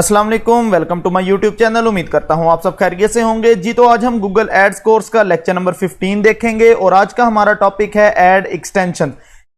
अस्सलाम वालेकुम, welcome to my YouTube channel. उम्मीद करता हूं आप सब खैरियत से होंगे जी। तो आज हम गूगल एड्स कोर्स का लेक्चर नंबर 15 देखेंगे और आज का हमारा टॉपिक है एड एक्सटेंशन।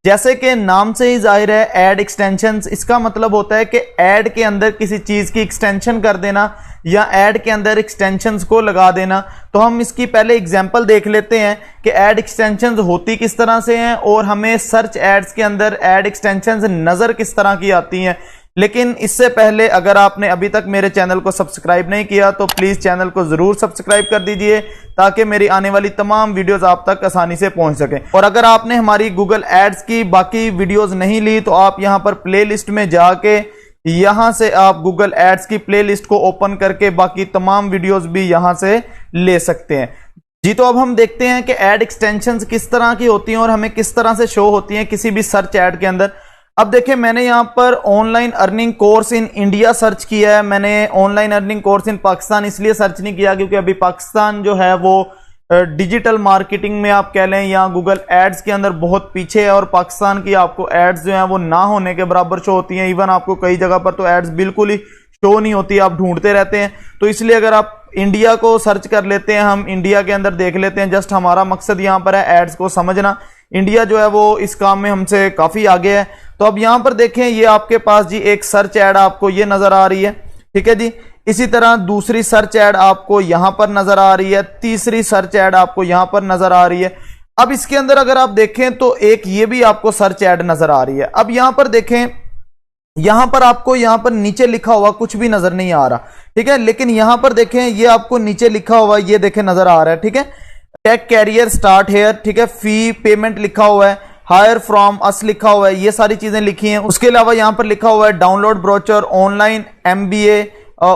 जैसे कि नाम से ही जाहिर है, एड एक्सटेंशंस, इसका मतलब होता है कि ऐड के अंदर किसी चीज की एक्सटेंशन कर देना या ऐड के अंदर एक्सटेंशंस को लगा देना। तो हम इसकी पहले एग्जांपल देख लेते हैं कि ऐड एक्सटेंशंस होती किस तरह से हैं और हमें सर्च एड्स के अंदर ऐड एक्सटेंशंस नजर किस तरह की आती हैं। लेकिन इससे पहले अगर आपने अभी तक मेरे चैनल को सब्सक्राइब नहीं किया तो प्लीज चैनल को जरूर सब्सक्राइब कर दीजिए ताकि मेरी आने वाली तमाम वीडियोस आप तक आसानी से पहुंच सकें। और अगर आपने हमारी गूगल एड्स की बाकी वीडियोस नहीं ली तो आप यहां पर प्लेलिस्ट में जाके यहां से आप गूगल एड्स की प्लेलिस्ट को ओपन करके बाकी तमाम वीडियोस भी यहां से ले सकते हैं जी। तो अब हम देखते हैं कि एड एक्सटेंशंस किस तरह की होती हैं और हमें किस तरह से शो होती हैं किसी भी सर्च एड के अंदर। अब देखिए, मैंने यहां पर online earning course in India search किया है। मैंने online earning course in Pakistan इसलिए सर्च नहीं किया क्योंकि अभी पाकिस्तान जो है वो डिजिटल मार्केटिंग में आप कह लें या गूगल एड्स के अंदर बहुत पीछे है और पाकिस्तान की आपको एड्स जो है वो ना होने के बराबर शो होती हैं। इवन आपको कई जगह पर तो एड्स बिल्कुल ही शो नहीं होती, आप ढूंढते रहते हैं। तो इसलिए अगर आप इंडिया को सर्च कर लेते हैं, हम इंडिया के अंदर देख लेते हैं। जस्ट हमारा मकसद यहां पर है एड्स को समझना। इंडिया जो है वो इस काम में हमसे काफी आगे है। तो अब यहां पर देखें, ये आपके पास जी एक सर्च एड आपको ये नजर आ रही है, ठीक है जी। इसी तरह दूसरी सर्च एड आपको यहां पर नजर आ रही है, तीसरी सर्च एड आपको यहां पर नजर आ रही है। अब इसके अंदर अगर आप देखें तो एक ये भी आपको सर्च एड नजर आ रही है। अब यहां पर देखें, यहां पर आपको यहां पर नीचे लिखा हुआ कुछ भी नजर नहीं आ रहा, ठीक है। लेकिन यहां पर देखें, ये आपको नीचे लिखा हुआ ये देखें नजर आ रहा है, ठीक है। टेक कैरियर स्टार्ट हेयर, ठीक है। फी पेमेंट लिखा हुआ है, हायर फ्रॉम अस लिखा हुआ है, ये सारी चीजें लिखी हैं। उसके अलावा यहां पर लिखा हुआ है डाउनलोड ब्रोचर, ऑनलाइन एमबीए,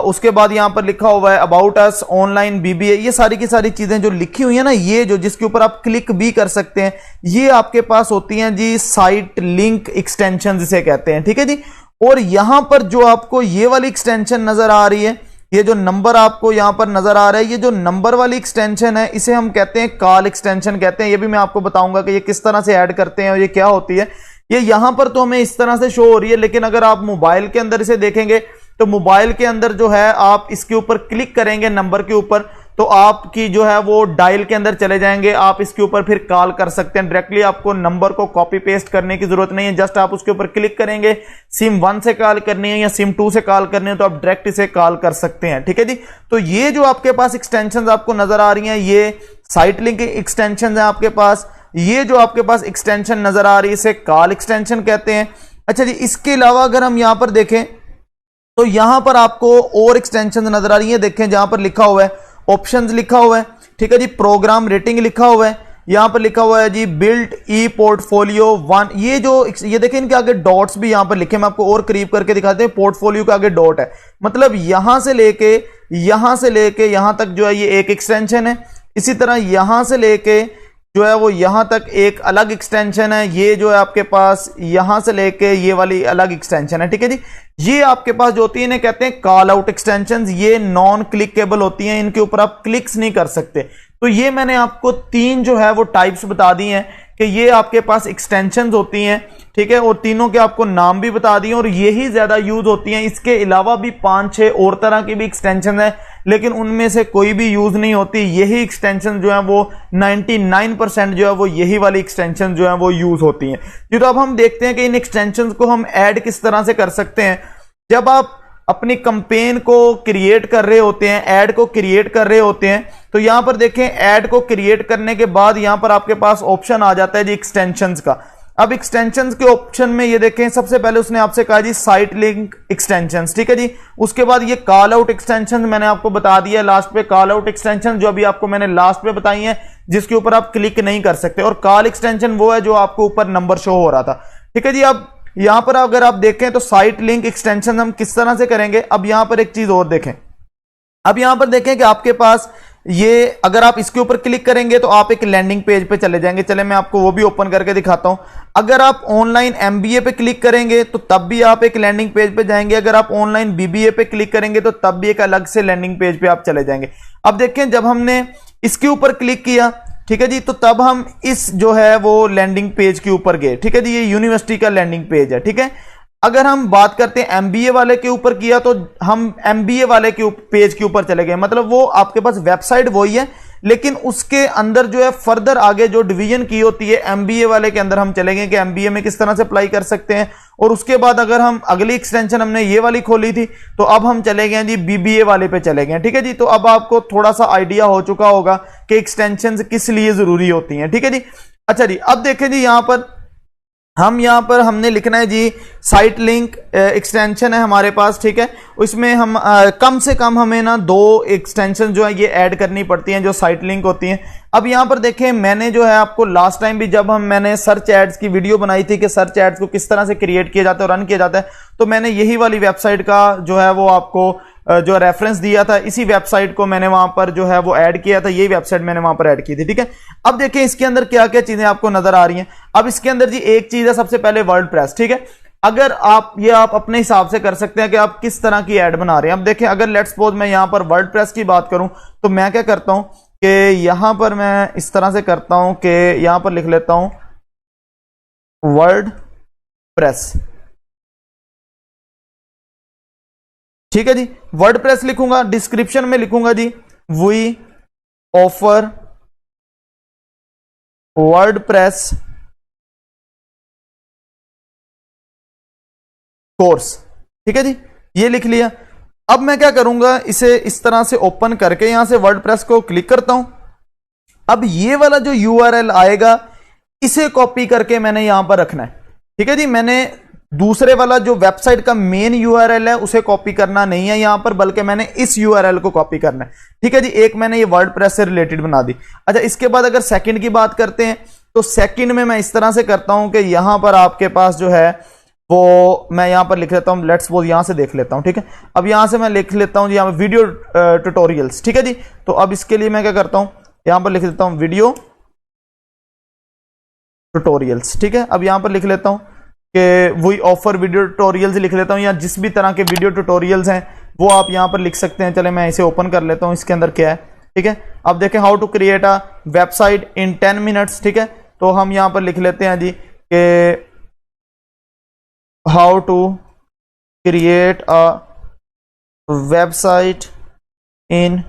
उसके बाद यहां पर लिखा हुआ है अबाउट अस, ऑनलाइन बीबीए। ये सारी की सारी चीजें जो लिखी हुई है ना, ये जो जिसके ऊपर आप क्लिक भी कर सकते हैं, ये आपके पास होती हैं जी साइट लिंक एक्सटेंशन जिसे कहते हैं, ठीक है जी। और यहां पर जो आपको ये वाली एक्सटेंशन नजर आ रही है, ये जो नंबर आपको यहां पर नजर आ रहा है, ये जो नंबर वाली एक्सटेंशन है इसे हम कहते हैं कॉल एक्सटेंशन कहते हैं। ये भी मैं आपको बताऊंगा कि ये किस तरह से ऐड करते हैं और ये क्या होती है। ये यहां पर तो हमें इस तरह से शो हो रही है, लेकिन अगर आप मोबाइल के अंदर इसे देखेंगे तो मोबाइल के अंदर जो है आप इसके ऊपर क्लिक करेंगे नंबर के ऊपर तो आपकी जो है वो डायल के अंदर चले जाएंगे। आप इसके ऊपर फिर कॉल कर सकते हैं डायरेक्टली, आपको नंबर को कॉपी पेस्ट करने की जरूरत नहीं है। जस्ट आप उसके ऊपर क्लिक करेंगे, सिम 1 से कॉल करनी है या सिम 2 से कॉल करनी है तो आप डायरेक्ट इसे कॉल कर सकते हैं, ठीक है जी। तो ये जो आपके पास एक्सटेंशन आपको नजर आ रही हैं, ये साइट लिंक एक्सटेंशन है आपके पास। ये जो आपके पास एक्सटेंशन नजर आ रही है इसे कॉल एक्सटेंशन कहते हैं। अच्छा जी, इसके अलावा अगर हम यहां पर देखें तो यहां पर आपको और एक्सटेंशन नजर आ रही है। देखें, जहां पर लिखा हुआ है ऑप्शंस लिखा हुआ है, ठीक है जी। प्रोग्राम रेटिंग लिखा हुआ है, यहां पर लिखा हुआ है जी बिल्ट ई पोर्टफोलियो 1। ये देखें, इनके आगे डॉट्स भी यहां पर लिखे, मैं आपको और करीब करके दिखाते हैं। पोर्टफोलियो के आगे डॉट है, मतलब यहां से लेके यहां तक जो है ये एक एक्सटेंशन है। इसी तरह यहां से लेके जो है वो यहां तक एक अलग एक्सटेंशन है। ये जो है आपके पास यहां से लेके ये वाली अलग एक्सटेंशन है, ठीक है जी। ये आपके पास जो होती है इन्हें कहते हैं कॉल आउट एक्सटेंशन। ये नॉन क्लिकेबल होती हैं, इनके ऊपर आप क्लिक्स नहीं कर सकते। तो ये मैंने आपको 3 जो है वो टाइप्स बता दी हैं कि ये आपके पास एक्सटेंशंस होती हैं, ठीक है। और तीनों के आपको नाम भी बता दिए और यही ज्यादा यूज होती हैं। इसके अलावा भी 5-6 और तरह की भी एक्सटेंशन है, लेकिन उनमें से कोई भी यूज नहीं होती। यही एक्सटेंशन जो है वो 99% जो है वो यही वाली एक्सटेंशन जो है वो यूज होती हैं। तो अब हम देखते हैं कि इन एक्सटेंशन को हम ऐड किस तरह से कर सकते हैं। जब आप अपनी कैंपेन को क्रिएट कर रहे होते हैं, ऐड को क्रिएट कर रहे होते हैं, तो यहां पर देखें ऐड को क्रिएट करने के बाद यहां पर आपके पास ऑप्शन आ जाता है जी एक्सटेंशंस का। अब एक्सटेंशंस के ऑप्शन में ये देखें, सबसे पहले उसने आपसे कहा जी साइट लिंक एक्सटेंशंस, ठीक है जी। उसके बाद ये कॉल आउट एक्सटेंशन मैंने आपको बता दिया लास्ट पे। कॉल आउट एक्सटेंशन जो अभी आपको मैंने लास्ट पे बताई है, जिसके ऊपर आप क्लिक नहीं कर सकते। और कॉल एक्सटेंशन वो है जो आपको ऊपर नंबर शो हो रहा था, ठीक है जी। अब यहां पर अगर आप देखें तो साइट लिंक एक्सटेंशन हम किस तरह से करेंगे। अब यहां पर एक चीज और देखें, अब यहां पर देखें कि आपके पास ये अगर आप इसके ऊपर क्लिक करेंगे तो आप एक लैंडिंग पेज पे चले जाएंगे। चले मैं आपको वो भी ओपन करके दिखाता हूं। अगर आप ऑनलाइन एमबीए पे क्लिक करेंगे तो तब भी आप एक लैंडिंग पेज पे जाएंगे। अगर आप ऑनलाइन बीबीए पे क्लिक करेंगे तो तब भी एक अलग से लैंडिंग पेज पे आप चले जाएंगे। अब देखें, जब हमने इसके ऊपर क्लिक किया, ठीक है जी, तो तब हम इस जो है वो लैंडिंग पेज के ऊपर गए, ठीक है जी। ये यूनिवर्सिटी का लैंडिंग पेज है, ठीक है। अगर हम बात करते हैं एमबीए वाले के ऊपर किया तो हम एमबीए वाले के पेज के ऊपर चले गए, मतलब वो आपके पास वेबसाइट वही है लेकिन उसके अंदर जो है फर्दर आगे जो डिवीजन की होती है एमबीए वाले के अंदर हम चले गए कि एमबीए में किस तरह से अप्लाई कर सकते हैं। और उसके बाद अगर हम अगली एक्सटेंशन हमने ये वाली खोली थी तो अब हम चले गए जी बीबीए वाले पे चले गए। ठीक है जी, तो अब आपको थोड़ा सा आइडिया हो चुका होगा कि एक्सटेंशन किस लिए जरूरी होती हैं। ठीक है जी, अच्छा जी, अब देखें जी यहां पर हमने लिखना है जी साइट लिंक एक्सटेंशन है हमारे पास। ठीक है, इसमें हम कम से कम हमें ना 2 एक्सटेंशन जो है ये ऐड करनी पड़ती हैं जो साइट लिंक होती हैं। अब यहां पर देखें मैंने जो है आपको लास्ट टाइम भी जब मैंने सर्च एड्स की वीडियो बनाई थी कि सर्च एड्स को किस तरह से क्रिएट किया जाता है और रन किया जाता है, तो मैंने यही वाली वेबसाइट का जो है वो आपको जो रेफरेंस दिया था, इसी वेबसाइट को मैंने वहां पर जो है वो ऐड किया था, यही वेबसाइट मैंने वहां पर ऐड की थी। ठीक है, अब देखें इसके अंदर क्या क्या चीजें आपको नजर आ रही हैं। अब इसके अंदर जी एक चीज है सबसे पहले वर्डप्रेस। ठीक है, अगर आप अपने हिसाब से कर सकते हैं कि आप किस तरह की ऐड बना रहे हैं। अब देखें अगर लेट्स सपोज मैं यहां पर वर्डप्रेस की बात करूं तो मैं क्या करता हूं कि यहां पर मैं इस तरह से करता हूं कि यहां पर लिख लेता हूं वर्डप्रेस। ठीक है जी, वर्डप्रेस लिखूंगा, डिस्क्रिप्शन में लिखूंगा जी वी ऑफर वर्डप्रेस कोर्स। ठीक है जी, ये लिख लिया। अब मैं क्या करूंगा, इसे इस तरह से ओपन करके यहां से वर्डप्रेस को क्लिक करता हूं। अब ये वाला जो यूआरएल आएगा इसे कॉपी करके मैंने यहां पर रखना है। ठीक है जी, मैंने दूसरे वाला जो वेबसाइट का मेन यूआरएल है उसे कॉपी करना नहीं है यहां पर, बल्कि मैंने इस यूआरएल को कॉपी करना है। ठीक है जी, एक मैंने ये वर्डप्रेस से रिलेटेड बना दी। अच्छा, इसके बाद अगर सेकंड की बात करते हैं तो सेकंड में मैं इस तरह से करता हूं कि यहां पर आपके पास जो है वो मैं यहां पर लिख लेता हूं, लेट्स सपोज यहां से देख लेता हूं। ठीक है, अब यहां से मैं लिख लेता हूं यहां पर वीडियो ट्यूटोरियल्स। ठीक है जी, तो अब इसके लिए मैं क्या करता हूं, यहां पर लिख लेता हूं वीडियो ट्यूटोरियल्स। ठीक है, अब यहां पर लिख लेता हूं कि वी ऑफर वीडियो ट्यूटोरियल्स लिख लेता हूं, या जिस भी तरह के वीडियो ट्यूटोरियल्स हैं वो आप यहां पर लिख सकते हैं। चले मैं इसे ओपन कर लेता हूं, इसके अंदर क्या है। ठीक है, अब देखें how to create a website in 10 minutes. ठीक है, तो हम यहां पर लिख लेते हैं जी कि how to create a website in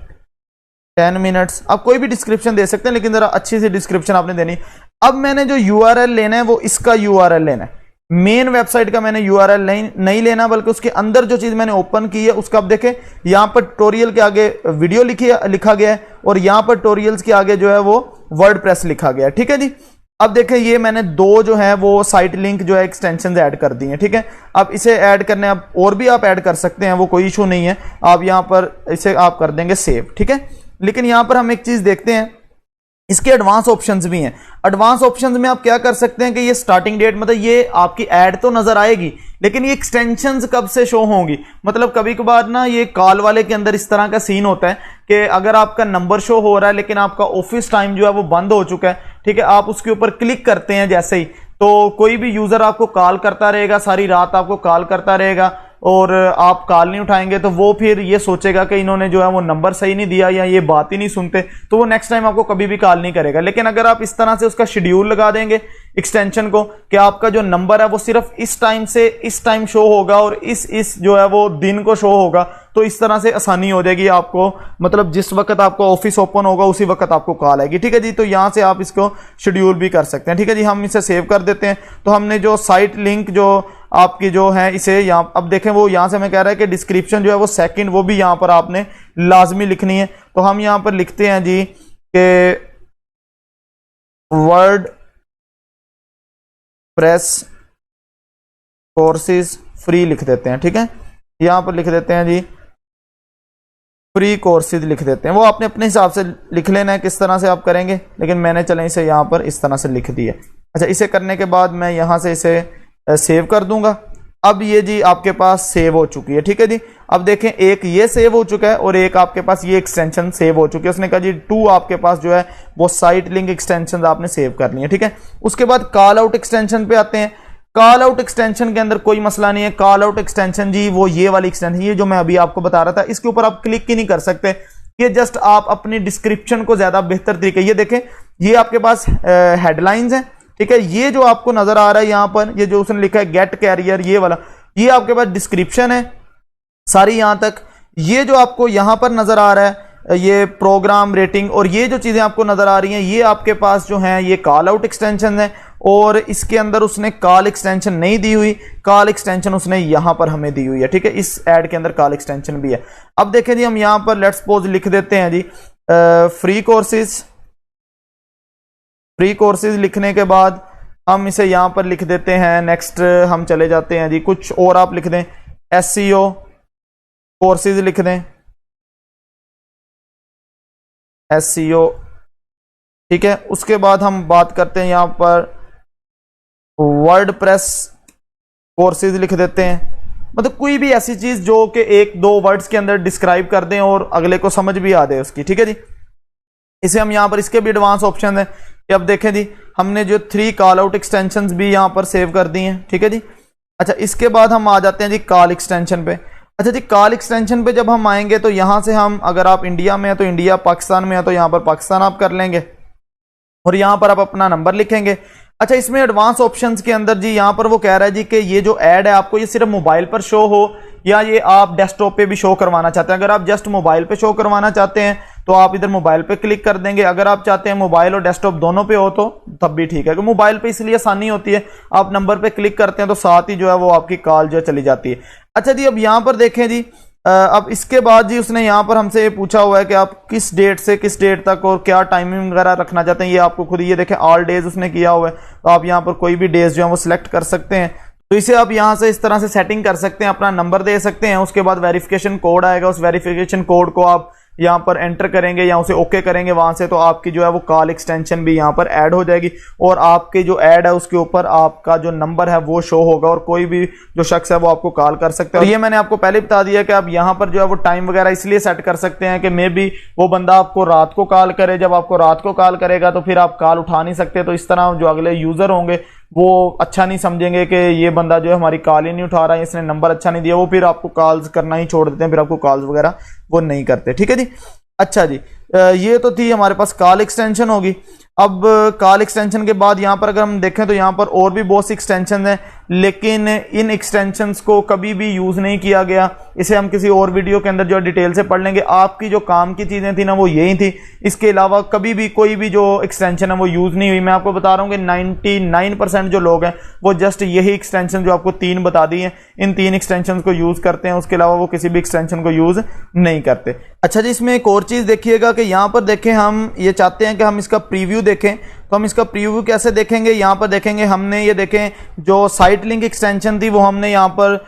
10 minutes. आप कोई भी डिस्क्रिप्शन दे सकते हैं लेकिन जरा अच्छी सी डिस्क्रिप्शन आपने देनी। अब मैंने जो यूआरएल लेना है वो इसका यूआरएल लेना है, मेन वेबसाइट का मैंने यूआरएल नहीं लेना, बल्कि उसके अंदर जो चीज मैंने ओपन की है उसका। अब देखें यहां पर ट्यूटोरियल के आगे वीडियो लिखा गया है और यहां पर ट्यूटोरियल्स के आगे जो है वो वर्डप्रेस लिखा गया है। ठीक है जी, अब देखें ये मैंने 2 जो है वो साइट लिंक जो है एक्सटेंशन ऐड कर दी है। ठीक है, अब इसे ऐड करने अब और भी आप ऐड कर सकते हैं, वो कोई इशू नहीं है। आप यहां पर इसे आप कर देंगे सेव। ठीक है, लेकिन यहां पर हम एक चीज देखते हैं, इसके एडवांस ऑप्शंस भी हैं। एडवांस ऑप्शंस में आप क्या कर सकते हैं कि ये स्टार्टिंग डेट, मतलब ये आपकी ऐड तो नजर आएगी लेकिन ये एक्सटेंशंस कब से शो होंगी। मतलब कभी कभार ना ये कॉल वाले के अंदर इस तरह का सीन होता है कि अगर आपका नंबर शो हो रहा है लेकिन आपका ऑफिस टाइम जो है वो बंद हो चुका है। ठीक है, आप उसके ऊपर क्लिक करते हैं जैसे ही, तो कोई भी यूजर आपको कॉल करता रहेगा, सारी रात आपको कॉल करता रहेगा और आप कॉल नहीं उठाएंगे तो वो फिर ये सोचेगा कि इन्होंने जो है वो नंबर सही नहीं दिया या ये बात ही नहीं सुनते, तो वो नेक्स्ट टाइम आपको कभी भी कॉल नहीं करेगा। लेकिन अगर आप इस तरह से उसका शेड्यूल लगा देंगे एक्सटेंशन को कि आपका जो नंबर है वो सिर्फ इस टाइम से इस टाइम शो होगा और इस जो है वो दिन को शो होगा, तो इस तरह से आसानी हो जाएगी आपको, मतलब जिस वक्त आपका ऑफिस ओपन होगा उसी वक्त आपको कॉल आएगी। ठीक है जी, तो यहां से आप इसको शेड्यूल भी कर सकते हैं। ठीक है जी, हम इसे सेव कर देते हैं। तो हमने जो साइट लिंक जो आपकी जो है इसे यहाँ, अब देखें वो यहां से हमें कह रहा है कि डिस्क्रिप्शन जो है वो सेकंड वो भी यहां पर आपने लाजमी लिखनी है। तो हम यहां पर लिखते हैं जी कि वर्ड प्रेस कोर्सेज फ्री लिख देते हैं। ठीक है, यहां पर लिख देते हैं जी फ्री कोर्सेज लिख देते हैं। वो आपने अपने हिसाब से लिख लेना है किस तरह से आप करेंगे, लेकिन मैंने चलें इसे यहां पर इस तरह से लिख दिया। अच्छा, इसे करने के बाद मैं यहां से इसे सेव कर दूंगा। अब ये जी आपके पास सेव हो चुकी है। ठीक है जी, अब देखें एक ये सेव हो चुका है और एक आपके पास ये एक्सटेंशन सेव हो चुकी है। उसने कहा जी 2 आपके पास जो है वो साइट लिंक एक्सटेंशन आपने सेव कर ली है। ठीक है, उसके बाद कॉल आउट एक्सटेंशन पे आते हैं। कॉल आउट एक्सटेंशन के अंदर कोई मसला नहीं है। कॉल आउट एक्सटेंशन जी वो ये वाली एक्सटेंशन, ये जो मैं अभी आपको बता रहा था, इसके ऊपर आप क्लिक ही नहीं कर सकते। ये जस्ट आप अपनी डिस्क्रिप्शन को ज्यादा बेहतर तरीके, ये देखें ये आपके पास हेडलाइंस है। ठीक है, ये जो आपको नजर आ रहा है यहां पर, ये जो उसने लिखा है गेट कैरियर, ये वाला, ये आपके पास डिस्क्रिप्शन है सारी यहां तक। ये जो आपको यहां पर नजर आ रहा है ये प्रोग्राम रेटिंग और ये जो चीजें आपको नजर आ रही हैं ये आपके पास जो हैं ये कॉल आउट एक्सटेंशन है, और इसके अंदर उसने कॉल एक्सटेंशन नहीं दी हुई, कॉल एक्सटेंशन उसने यहां पर हमें दी हुई है। ठीक है, इस ऐड के अंदर कॉल एक्सटेंशन भी है। अब देखें जी, हम यहां पर लेट्स सपोज लिख देते हैं जी फ्री कोर्सेज। फ्री कोर्सेज लिखने के बाद हम इसे यहां पर लिख देते हैं। नेक्स्ट हम चले जाते हैं जी, कुछ और आप लिख दें, SEO कोर्सेज लिख दें, SEO। ठीक है, उसके बाद हम बात करते हैं यहां पर वर्डप्रेस कोर्सेज लिख देते हैं। मतलब कोई भी ऐसी चीज जो कि एक दो वर्ड्स के अंदर डिस्क्राइब कर दें और अगले को समझ भी आ जाए उसकी। ठीक है जी, इसे हम यहां पर इसके भी एडवांस ऑप्शन है कि अब देखें जी, हमने जो 3 कॉल आउट एक्सटेंशंस भी यहां पर सेव कर दी हैं। ठीक है जी, अच्छा इसके बाद हम आ जाते हैं जी कॉल एक्सटेंशन पे। अच्छा जी, कॉल एक्सटेंशन पे जब हम आएंगे तो यहां से हम, अगर आप इंडिया में है तो इंडिया, पाकिस्तान में है तो यहां पर पाकिस्तान आप कर लेंगे और यहां पर आप अपना नंबर लिखेंगे। अच्छा, इसमें एडवांस ऑप्शंस के अंदर जी यहां पर वो कह रहा है जी कि ये जो ऐड है आपको ये सिर्फ मोबाइल पर शो हो या ये आप डेस्कटॉप पे भी शो करवाना चाहते हैं। अगर आप जस्ट मोबाइल पे शो करवाना चाहते हैं तो आप इधर मोबाइल पे क्लिक कर देंगे। अगर आप चाहते हैं मोबाइल और डेस्कटॉप दोनों पे हो तो तब भी ठीक है, क्योंकि मोबाइल पे इसलिए आसानी होती है, आप नंबर पे क्लिक करते हैं तो साथ ही जो है वो आपकी कॉल जो चली जाती है। अच्छा जी, अब यहां पर देखें जी, अब इसके बाद जी उसने यहां पर हमसे पूछा हुआ है कि आप किस डेट से किस डेट तक और क्या टाइमिंग वगैरह रखना चाहते हैं। ये आपको खुद, ये देखें ऑल डेज उसने किया हुआ है, तो आप यहां पर कोई भी डेज जो है वो सिलेक्ट कर सकते हैं। तो इसे आप यहां से इस तरह से सेटिंग कर सकते हैं, अपना नंबर दे सकते हैं। उसके बाद वेरिफिकेशन कोड आएगा, उस वेरिफिकेशन कोड को आप यहां पर एंटर करेंगे या उसे ओके करेंगे वहां से, तो आपकी जो है वो कॉल एक्सटेंशन भी यहां पर ऐड हो जाएगी और आपकी जो ऐड है उसके ऊपर आपका जो नंबर है वो शो होगा और कोई भी जो शख्स है वो आपको कॉल कर सकते हैं। और ये मैंने आपको पहले बता दिया कि आप यहां पर जो है वो टाइम वगैरह इसलिए सेट कर सकते हैं कि मे बी वो बंदा आपको रात को कॉल करे, जब आपको रात को कॉल करेगा तो फिर आप कॉल उठा नहीं सकते, तो इस तरह जो अगले यूजर होंगे वो अच्छा नहीं समझेंगे कि ये बंदा जो है हमारी कॉल ही नहीं उठा रहा है, इसने नंबर अच्छा नहीं दिया, वो फिर आपको कॉल्स करना ही छोड़ देते हैं, फिर आपको कॉल्स वगैरह वो नहीं करते। ठीक है जी, अच्छा जी, ये तो थी हमारे पास कॉल एक्सटेंशन होगी। अब कॉल एक्सटेंशन के बाद यहां पर अगर हम देखें तो यहां पर और भी बहुत सी एक्सटेंशन हैं, लेकिन इन एक्सटेंशंस को कभी भी यूज नहीं किया गया। इसे हम किसी और वीडियो के अंदर जो डिटेल से पढ़ लेंगे। आपकी जो काम की चीजें थी ना वो यही थी, इसके अलावा कभी भी कोई भी जो एक्सटेंशन है वो यूज नहीं हुई। मैं आपको बता रहा हूं कि 99% जो लोग हैं वो जस्ट यही एक्सटेंशन जो आपको 3 बता दी हैं, इन 3 एक्सटेंशन को यूज करते हैं, उसके अलावा वो किसी भी एक्सटेंशन को यूज नहीं करते। अच्छा जी, इसमें एक और चीज देखिएगा कि यहां पर देखें, हम ये चाहते हैं कि हम इसका प्रीव्यू देखें, तो हम इसका प्रीव्यू कैसे देखेंगे, यहां पर देखेंगे हमने ये देखें जो साइट लिंक एक्सटेंशन थी वो हमने यहां पर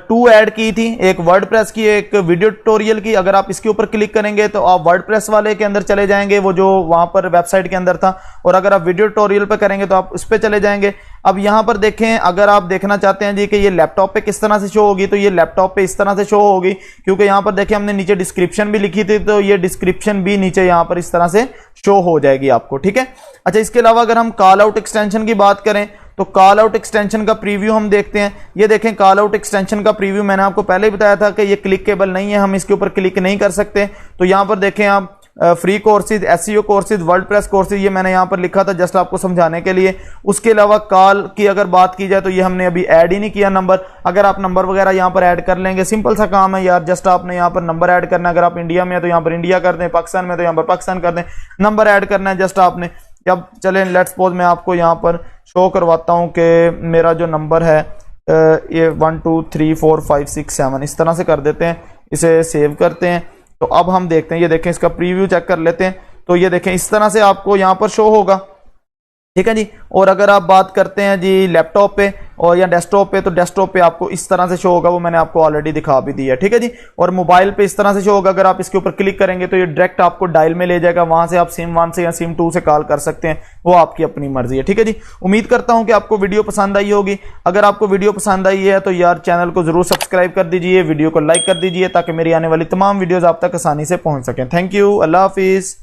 2 ऐड की थी, एक वर्डप्रेस की, एक वीडियो ट्यूटोरियल की। अगर आप इसके ऊपर क्लिक करेंगे तो आप वर्डप्रेस वाले के अंदर चले जाएंगे, वो जो वहां पर वेबसाइट के अंदर था, और अगर आप वीडियो ट्यूटोरियल पे करेंगे तो आप उस पर चले जाएंगे। अब यहां पर देखें, अगर आप देखना चाहते हैं जी कि ये लैपटॉप पे किस तरह से शो होगी, तो ये लैपटॉप पे इस तरह से शो होगी, क्योंकि यहां पर देखें हमने नीचे डिस्क्रिप्शन भी लिखी थी, तो ये डिस्क्रिप्शन भी नीचे यहां पर इस तरह से शो हो जाएगी आपको। ठीक है, अच्छा इसके अलावा अगर हम कॉल आउट एक्सटेंशन की बात करें तो कॉल आउट एक्सटेंशन का प्रीव्यू हम देखते हैं। ये देखें कॉल आउट एक्सटेंशन का प्रीव्यू, मैंने आपको पहले ही बताया था कि ये क्लिकेबल नहीं है, हम इसके ऊपर क्लिक नहीं कर सकते। तो यहां पर देखें आप free courses, SEO courses, WordPress courses, ये मैंने यहां पर लिखा था जस्ट आपको समझाने के लिए। उसके अलावा कॉल की अगर बात की जाए तो ये हमने अभी ऐड ही नहीं किया नंबर। अगर आप नंबर वगैरह यहां पर ऐड कर लेंगे, सिंपल सा काम है यार, जस्ट आपने यहां पर नंबर ऐड करना है। अगर आप इंडिया में है तो यहां पर इंडिया कर दें, पाकिस्तान में तो यहां पर पाकिस्तान कर दें, नंबर ऐड करना है जस्ट आपने। अब चलें लेट्स सपोज मैं आपको यहां पर शो करवाता हूं कि मेरा जो नंबर है ये 1 2 3 4 5 6 7 इस तरह से कर देते हैं, इसे सेव करते हैं। तो अब हम देखते हैं, ये देखें इसका प्रीव्यू चेक कर लेते हैं, तो ये देखें इस तरह से आपको यहां पर शो होगा। ठीक है जी, और अगर आप बात करते हैं जी लैपटॉप पे और या डेस्कटॉप पे, तो डेस्कटॉप पे आपको इस तरह से शो होगा, वो मैंने आपको ऑलरेडी दिखा भी दिया है। ठीक है जी, और मोबाइल पे इस तरह से शो होगा। अगर आप इसके ऊपर क्लिक करेंगे तो ये डायरेक्ट आपको डायल में ले जाएगा, वहां से आप सिम 1 से या सिम 2 से कॉल कर सकते हैं, वो आपकी अपनी मर्जी है। ठीक है जी, उम्मीद करता हूं कि आपको वीडियो पसंद आई होगी। अगर आपको वीडियो पसंद आई है तो यार चैनल को जरूर सब्सक्राइब कर दीजिए, वीडियो को लाइक कर दीजिए, ताकि मेरी आने वाली तमाम वीडियोज आप तक आसानी से पहुंच सकें। Thank you, Allah Hafiz.